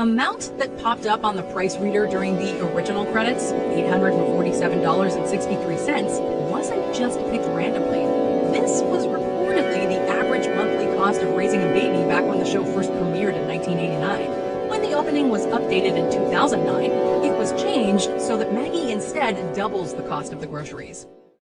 amount that popped up on the price reader during the original credits, $847.63, wasn't just picked randomly. This was reportedly the average monthly cost of raising a baby back when the show first premiered in 1989. When the opening was updated in 2009, it was changed so that Maggie instead doubles the cost of the groceries.